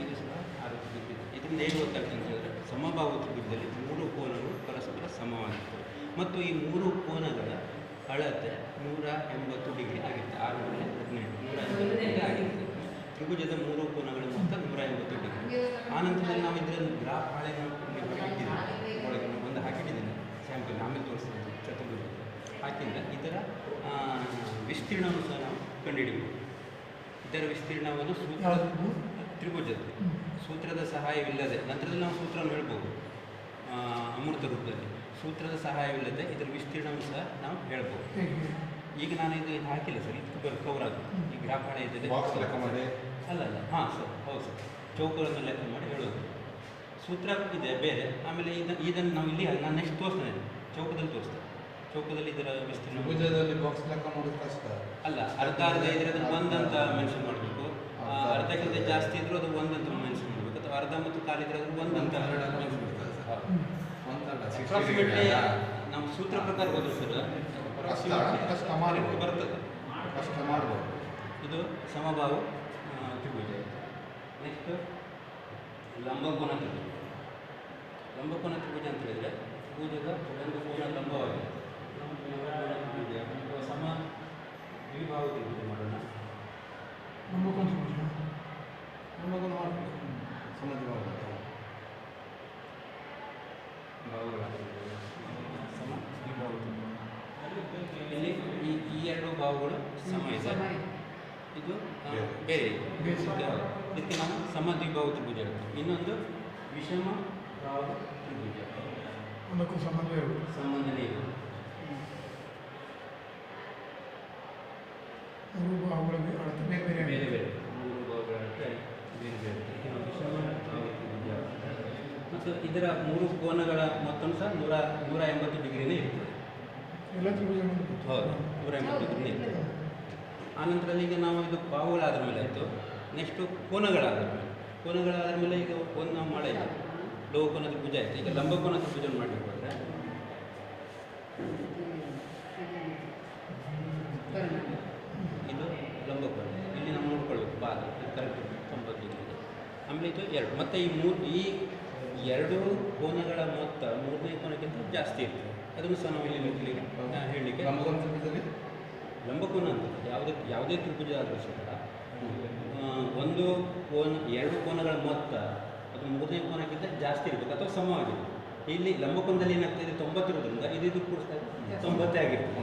ಇದು ಸಹ 60 ಡಿಗ್ರಿ ಇದೆ. ಇದರಿಂದ ಏನು ಗೊತ್ತಾಗ್ತದೆ ಅಂತ ಹೇಳಿದ್ರೆ ಸಮಬಾಹು ತ್ರಿಭುಜದಲ್ಲಿ 3 ಕೋನಗಳು ಪರಸ್ಪರ ಸಮವಾಗಿರ್ತವೆ ಮತ್ತು ಈ 3 ಕೋನಗಳ ಅಳತೆ 180 ಡಿಗ್ರಿ ಆಗಿರುತ್ತೆ. 6 × 18 180 ಡಿಗ್ರಿ ಆಗಿರುತ್ತೆ. ತ್ರಿಭುಜದ 3 ಕೋನಗಳ ಮೊತ್ತ 180 ಡಿಗ್ರಿ. ಆನಂತರದಲ್ಲಿ ನಾವು ಇದರ ಗ್ರಾಫ್ ಹಾಳೆ ಹೊರಗಿಟ್ಟಿದ್ದೀವಿ, ಒಳಗೆ ಒಂದು ಹಾಕಿಟ್ಟಿದ್ದೀನಿ ಸ್ಯಾಂಪಲ್, ಆಮೇಲೆ ತೋರಿಸ್ತೀನಿ ಚತುರ್ಭುಜ ಹಾಕಿಂದ ಇದರ ವಿಸ್ತೀರ್ಣವನ್ನು ಸಹ ನಾವು ಕಂಡುಹಿಡಿಯಬಹುದು. ಇದರ ವಿಸ್ತೀರ್ಣವನ್ನು ಸೂತ್ರ ತ್ರಿಭುಜದ ಸೂತ್ರದ ಸಹಾಯವಿಲ್ಲದೆ, ನಂತರದಲ್ಲಿ ನಾವು ಸೂತ್ರವನ್ನು ಹೇಳ್ಬೋದು ಅಮೂರ್ತ ರೂಪದಲ್ಲಿ, ಸೂತ್ರದ ಸಹಾಯವಿಲ್ಲದೆ ಇದರ ವಿಸ್ತೀರ್ಣವನ್ನು ಸಹ ನಾವು ಹೇಳ್ಬೋದು. ಈಗ ನಾನು ಇದು ಹಾಕಿಲ್ಲ ಸರ್, ಇದು ಕವರ್ ಆಗುತ್ತೆ. ಈ ಗ್ರಾಫ್ ಹಾಳೆ ಇದ್ದರೆ ಲೆಕ್ಕ ಮಾಡಿ ಅಲ್ಲ ಹಾಂ ಸರ್, ಹೌದು ಸರ್, ಚೌಕಗಳನ್ನು ಲೆಕ್ಕ ಮಾಡಿ ಹೇಳೋದು. ಸೂತ್ರ ಇದೆ ಬೇರೆ. ಆಮೇಲೆ ಇದನ್ನು ನಾವು ಇಲ್ಲಿ ನಾನು ನೆಕ್ಸ್ಟ್ ತೋರಿಸ್ತೇನೆ, ಚೌಕದಲ್ಲಿ ತೋರಿಸ್ತೇನೆ. ಚೌಕದಲ್ಲಿ ಇದರ ವಿಸ್ತೀರ್ಣ ತ್ರಿಭುಜದಲ್ಲಿ ಬಾಕ್ಸ್ ಲೆಕ್ಕ ಮಾಡೋದು ಕಷ್ಟ ಅಲ್ಲ, ಅರ್ಧ ಇದ್ರೆ ಅದನ್ನು 1 ಅಂತ ಮೆನ್ಷನ್ ಮಾಡಬೇಕು. ಅರ್ಧಕ್ಕಿಂತ ಜಾಸ್ತಿ ಇದ್ರೂ ಅದು 1 ಅಂತ ಮೆನ್ಷನ್ ಮಾಡಬೇಕು, ಅಥವಾ ಅರ್ಧ ಮತ್ತು ಕಾಲು ಇದ್ರೆ ಅದು 1 ಅಂತ ಮೆನ್ಷನ್ ಮಾಡ್ತಾರೆ. ಅಪ್ರಾಕ್ಸಿಮೇಟ್ಲಿ ನಾವು ಸೂತ್ರ ಪ್ರಕಾರ ಹೋದ್ರು ಸರ್ ಬರ್ತದೆ, ಕಷ್ಟ ಮಾಡ್ಬೋದು. ಇದು ಸಮಬಾಹು ತ್ರಿಭುಜ. ನೆಕ್ಸ್ಟ್ ಲಂಬಕೋನ ತ್ರಿಭುಜ. ಲಂಬಕೋನ ತ್ರಿಭುಜ ಅಂತ ಹೇಳಿದರೆ ತ್ರಿಭುಜದ ಒಂದು ಕೋನ ಲಂಬವಾಗಿದೆ. ತ್ರಿಭುಜ ಸಮ ದ್ವಿಬಾಹು ತ್ರಿಭುಜ ಮಾಡೋಣ. ಲಂಬಕೋನ ತ್ರಿಭುಜ ಲಂಬಕೋನ ಮಾಡಬೇಕು, ಸಮಾಧಿ ಮಾಡಬೇಕು. ಸಮ ದ್ವಿಬಾಹು ತ್ರಿಭುಜ. ಇಲ್ಲಿ ಈ ಎರಡು ಬಾಹುಗಳು ಸಮ ಇದೆ, ಇದು ಬೇರೆ ಇದೆ. ಇದಕ್ಕೆ ನಾವು ಸಮ ದ್ವಿಬಾಹು ತ್ರಿಭುಜ ಹೇಳ್ತೀವಿ. ಇನ್ನೊಂದು ವಿಷಮ ಬಾಹು ತ್ರಿಭುಜ, ಒಂದಕ್ಕೂ ಸಂಬಂಧನೇ ಇದೆ. ಮೂರು ಬಾಹುಗಳ ಅಳತೆ ಬೇರೆ ಬೇರೆ ಬೇರೆ ಬೇರೆ ಮೂರು ಬಾಹುಗಳ ಅಳತೆ ಬೇರೆ ಬೇರೆ. ವಿಷಮ ಬಾಹು ತ್ರಿಭುಜ ಮತ್ತು ಇದರ 3 ಕೋನಗಳ ಮೊತ್ತವೂ ಸಹ 180 ಡಿಗ್ರಿನೇ ಇರ್ತದೆ. ಎಲ್ಲ ತ್ರಿಭುಜ ಹೌದು, 180 ಡಿಗ್ರಿನೇ ಇರ್ತದೆ. ಆನಂತರದಲ್ಲಿ ಈಗ ನಾವು ಇದು ಬಾಹುಗಳಾದ ಮೇಲೆ ಆಯಿತು. ನೆಕ್ಸ್ಟು ಕೋನಗಳಾದ ಮೇಲೆ ಈಗ ಕೋನ ನಾವು ಮಾಡಿಲ್ಲ, ಲೋಹಕೋನ ತ್ರಿಭುಜ ಆಯಿತು. ಈಗ ಲಂಬಕೋನ ತ್ರಿಭುಜವನ್ನು ಮಾಡಲಿಕ್ಕೆ ಹೋದರೆ ಇದು ಲಂಬಕೋನ, ಇಲ್ಲಿ ನಾವು ನೋಡ್ಕೊಳ್ಬೇಕು ಬಾಲ ಕರೆಕ್ಟ್ 90 ಡಿಗ್ರಿ. ಆಮೇಲೆ ಇದು 2 ಮತ್ತು ಈ ಎರಡು ಕೋನಗಳ ಮೊತ್ತ 3ನೇ ಕೋನಕ್ಕಿಂತ ಜಾಸ್ತಿ ಇರ್ತದೆ. ಅದನ್ನು ಸಹ ನಾವು ಇಲ್ಲಿ ಹೇಳಲಿಕ್ಕೆ ಲಂಬಕೋನ ಅಂತ ಯಾವುದೇ ತ್ರಿಭುಜ ಆದರೂ ಸಹ ಒಂದು ಕೋನ 2 ಕೋನಗಳ ಮೊತ್ತ ಅದು 3ನೇ ಕೋನಕ್ಕಿಂತ ಜಾಸ್ತಿ ಇರಬೇಕು ಅಥವಾ ಸಮವಾಗಿದೆ. ಇಲ್ಲಿ ಲಂಬಕೋನದಲ್ಲಿ ಏನಾಗ್ತದೆ 90 ಇರೋದ್ರಿಂದ ಇದು ಕೂಡಿಸ್ತಾ 90 ಆಗಿರ್ತದೆ.